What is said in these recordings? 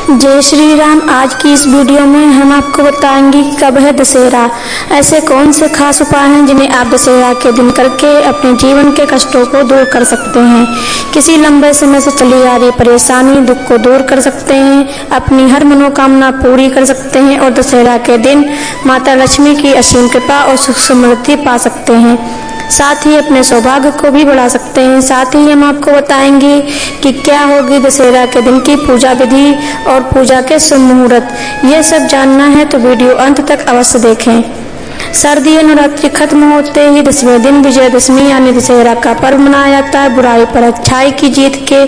जय श्री राम। आज की इस वीडियो में हम आपको बताएंगे कि कब है दशहरा। ऐसे कौन से खास उपाय हैं जिन्हें आप दशहरा के दिन करके अपने जीवन के कष्टों को दूर कर सकते हैं। किसी लंबे समय से चली आ रही परेशानी दुख को दूर कर सकते हैं, अपनी हर मनोकामना पूरी कर सकते हैं और दशहरा के दिन माता लक्ष्मी की असीम कृपा और सुख समृद्धि पा सकते हैं। साथ ही अपने सौभाग्य को भी बढ़ा सकते हैं। साथ ही हम आपको बताएंगे कि क्या होगी दशहरा के दिन की पूजा विधि और पूजा के शुभ मुहूर्त। यह सब जानना है तो वीडियो अंत तक अवश्य देखें। शारदीय नवरात्रि खत्म होते ही 10वें दिन विजयदशमी यानी दशहरा का पर्व मनाया जाता है। बुराई पर अच्छाई की जीत के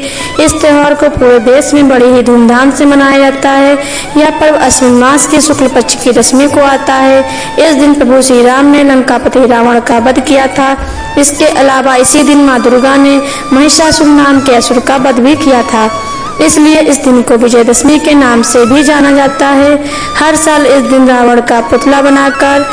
इस त्योहार को पूरे देश में बड़ी ही धूमधाम से मनाया जाता है। यह पर्व अश्विन मास के शुक्ल पक्ष की दशमी को आता है। इस दिन प्रभु श्री राम ने लंकापति रावण का वध किया था। इसके अलावा इसी दिन माँ दुर्गा ने महिषासुर नाम के असुर का वध भी किया था, इसलिए इस दिन को विजयदशमी के नाम से भी जाना जाता है। हर साल इस दिन रावण का पुतला बनाकर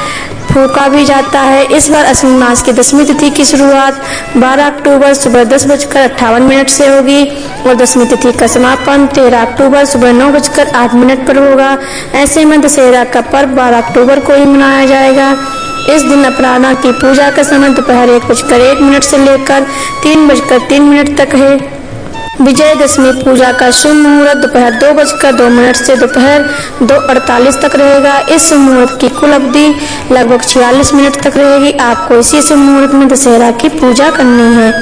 फूंका भी जाता है। इस बार अश्विन मास की दशमी तिथि की शुरुआत 12 अक्टूबर सुबह 10:58 से होगी और दशमी तिथि का समापन 13 अक्टूबर सुबह 9:08 पर होगा। ऐसे में दशहरा का पर्व 12 अक्टूबर को ही मनाया जाएगा। इस दिन अपराह्न की पूजा का समय दोपहर 1:01 से लेकर 3:03 तक है। विजयदशमी पूजा का शुभ मुहूर्त दोपहर 2:02 से दोपहर 2:48 तक रहेगा। इस शुभ मुहूर्त की कुल अवधि लगभग 46 मिनट तक रहेगी। आपको इसी शुभ मुहूर्त में दशहरा की पूजा करनी है।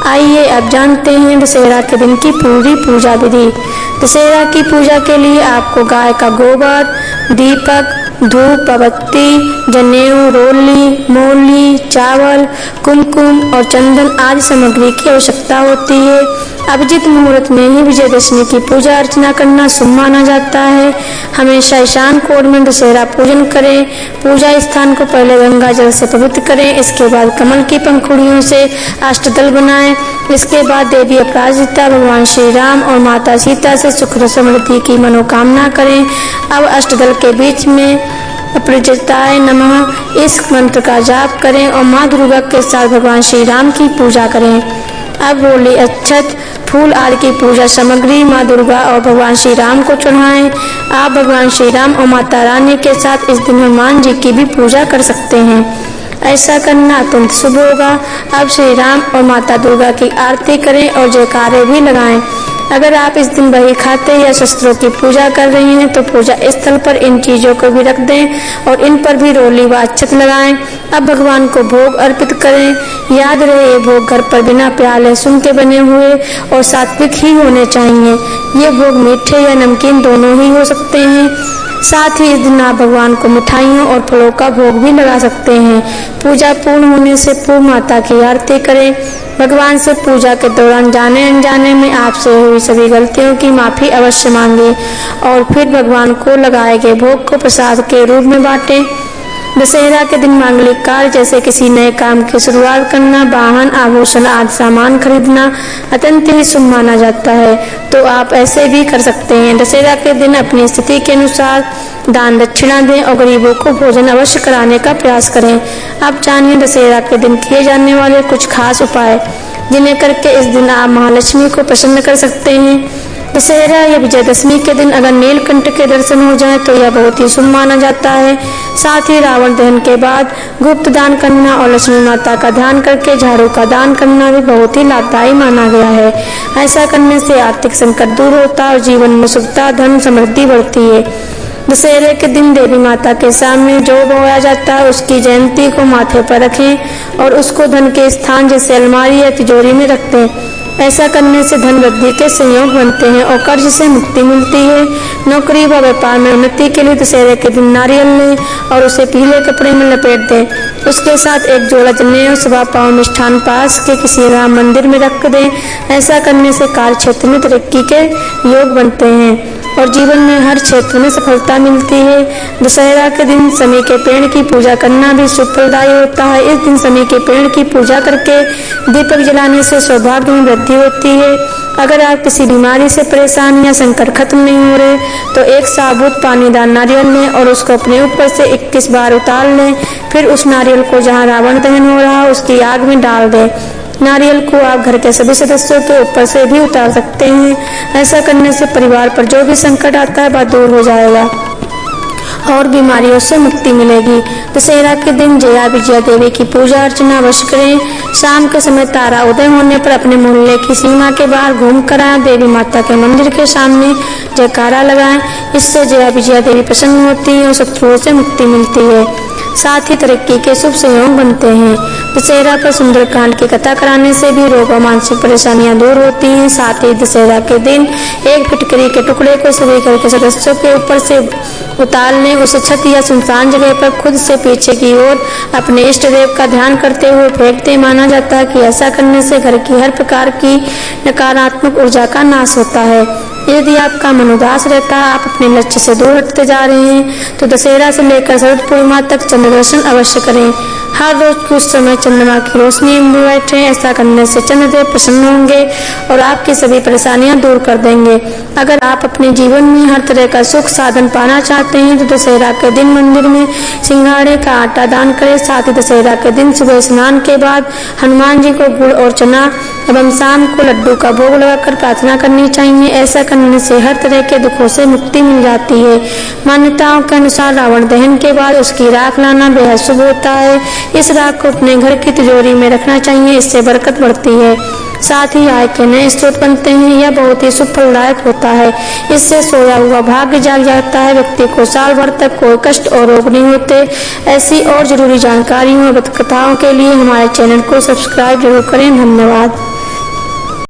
आइए अब जानते हैं दशहरा के दिन की पूरी पूजा विधि। दशहरा की पूजा के लिए आपको गाय का गोबर, दीपक, धूप, अगरबत्ती, जनेऊ, रोली, मौली, चावल, कुमकुम और चंदन आदि सामग्री की आवश्यकता होती है। अभिजित मुहूर्त में ही विजयदशमी की पूजा अर्चना करना शुभ माना जाता है। हमेशा ईशान कोण में दशहरा पूजन करें। पूजा स्थान को पहले गंगा जल से पवित्र करें। इसके बाद कमल की पंखुड़ियों से अष्टदल बनाएं। इसके बाद देवी अपराजिता, भगवान श्री राम और माता सीता से सुख समृद्धि की मनोकामना करें। अब अष्टदल के बीच में अपराजिताय नमः इस मंत्र का जाप करें और माँ दुर्गा के साथ भगवान श्री राम की पूजा करें। अब रोली, अक्षत, फूल आदि की पूजा सामग्री माँ दुर्गा और भगवान श्री राम को चढ़ाएं। आप भगवान श्री राम और माता रानी के साथ इस दिन हनुमान जी की भी पूजा कर सकते हैं। ऐसा करना अत्यंत शुभ होगा। अब श्री राम और माता दुर्गा की आरती करें और जयकारे भी लगाएं। अगर आप इस दिन बही खाते या शस्त्रों की पूजा कर रही हैं तो पूजा स्थल पर इन चीजों को भी रख दें और इन पर भी रोली व अक्षत लगाएं। अब भगवान को भोग अर्पित करें। याद रहे ये भोग घर पर बिना प्याज लहसुन के बने हुए और सात्विक ही होने चाहिए। ये भोग मीठे या नमकीन दोनों ही हो सकते हैं। साथ ही इस दिन आप भगवान को मिठाइयों और फलों का भोग भी लगा सकते हैं। पूजा पूर्ण होने से पूर्व माता की आरती करें। भगवान से पूजा के दौरान जाने अनजाने में आपसे हुई सभी गलतियों की माफी अवश्य मांगे और फिर भगवान को लगाए गए भोग को प्रसाद के रूप में बांटें। दशहरा के दिन मांगलिक कार्य जैसे किसी नए काम की शुरुआत करना, वाहन, आभूषण आदि सामान खरीदना अत्यंत ही शुभ माना जाता है, तो आप ऐसे भी कर सकते हैं। दशहरा के दिन अपनी स्थिति के अनुसार दान दक्षिणा दें और गरीबों को भोजन अवश्य कराने का प्रयास करें। अब जानिए दशहरा के दिन किए जाने वाले कुछ खास उपाय जिन्हें करके इस दिन आप महालक्ष्मी को प्रसन्न कर सकते हैं। दशहरा या विजयदशमी के दिन अगर नीलकंठ के दर्शन हो जाए तो यह बहुत ही शुभ माना जाता है। साथ ही रावण दहन के बाद गुप्त दान करना और लक्ष्मी माता का ध्यान करके झाड़ू का दान करना भी बहुत ही लाभदायी माना गया है। ऐसा करने से आर्थिक संकट दूर होता है और जीवन में सुखता, धन, समृद्धि बढ़ती है। दशहरे के दिन देवी माता के सामने जो बोया जाता है उसकी जयंती को माथे पर रखें और उसको धन के स्थान जैसे अलमारी या तिजोरी में रख दें। ऐसा करने से धन वृद्धि के संयोग बनते हैं और कर्ज से मुक्ति मिलती है। नौकरी व व्यापार में उन्नति के लिए दशहरे के दिन नारियल लें और उसे पीले कपड़े में लपेट दें। उसके साथ एक जोड़ा जनेऊ सवा पाव मिष्ठान पास के किसी राम मंदिर में रख दें। ऐसा करने से कार्य क्षेत्र में तरक्की के योग बनते हैं और जीवन में हर क्षेत्र में सफलता मिलती है। दशहरा के दिन शमी के पेड़ की पूजा करना भी शुभप्रदायी होता है। इस दिन शमी के पेड़ की पूजा करके दीपक जलाने से सौभाग्य में वृद्धि होती है। अगर आप किसी बीमारी से परेशान या संकट खत्म नहीं हो रहे तो एक साबुत पानीदार नारियल लें और उसको अपने ऊपर से 21 बार उतार लें। फिर उस नारियल को जहाँ रावण दहन हो रहा है उसकी आग में डाल दें। नारियल को आप घर के सभी सदस्यों के ऊपर से भी उतार सकते हैं। ऐसा करने से परिवार पर जो भी संकट आता है वह दूर हो जाएगा और बीमारियों से मुक्ति मिलेगी। दशहरा के दिन जया विजया देवी की पूजा अर्चना अवश्य करें। शाम के समय तारा उदय होने पर अपने मोहल्ले की सीमा के बाहर घूमकर आए देवी माता के मंदिर के सामने जयकारा लगाएं। इससे जया विजया देवी प्रसन्न होती है और शत्रुओं से मुक्ति मिलती है। साथ ही तरक्की के शुभ संयोग बनते हैं। दशहरा पर सुंदरकांड की कथा कराने से भी रोग और मानसिक परेशानियां दूर होती हैं। साथ ही दशहरा के दिन एक फिटकरी के टुकड़े को सभी घर के सदस्यों के ऊपर से उतार लें। उसे छत या सुनसान जगह पर खुद से पीछे की ओर अपने इष्ट देव का ध्यान करते हुए फेंकते। माना जाता है कि ऐसा करने से घर की हर प्रकार की नकारात्मक ऊर्जा का नाश होता है। यदि आपका मन उदास रहता है, आप अपने लक्ष्य से दूर हटते जा रहे हैं, तो दशहरा से लेकर शरद पूर्णिमा तक चंद्र दर्शन अवश्य करें। हर रोज कुछ समय चंद्रमा की रोशनी में बैठें। ऐसा करने से चंद्रदेव प्रसन्न होंगे और आपकी सभी परेशानियां दूर कर देंगे। अगर आप अपने जीवन में हर तरह का सुख साधन पाना चाहते हैं तो दशहरा के दिन मंदिर में सिंघाड़े का आटा दान करें। साथ ही दशहरा के दिन सुबह स्नान के बाद हनुमान जी को गुड़ और चना एवं शाम को लड्डू का भोग लगाकर प्रार्थना करनी चाहिए। ऐसा करने से हर तरह के दुखों से मुक्ति मिल जाती है। मान्यताओं के अनुसार रावण दहन के बाद उसकी राख लाना बेहद शुभ होता है। इस राख को अपने घर की तिजोरी में रखना चाहिए, इससे बरकत बढ़ती है। साथ ही आय के नए स्रोत बनते हैं। यह बहुत ही शुभ फलदायक होता है। इससे सोया हुआ भाग्य जाग जाता है। व्यक्ति को साल भर तक कोई कष्ट और रोग नहीं होते। ऐसी और जरूरी जानकारियों और कथाओं के लिए हमारे चैनल को सब्सक्राइब जरूर करें। धन्यवाद।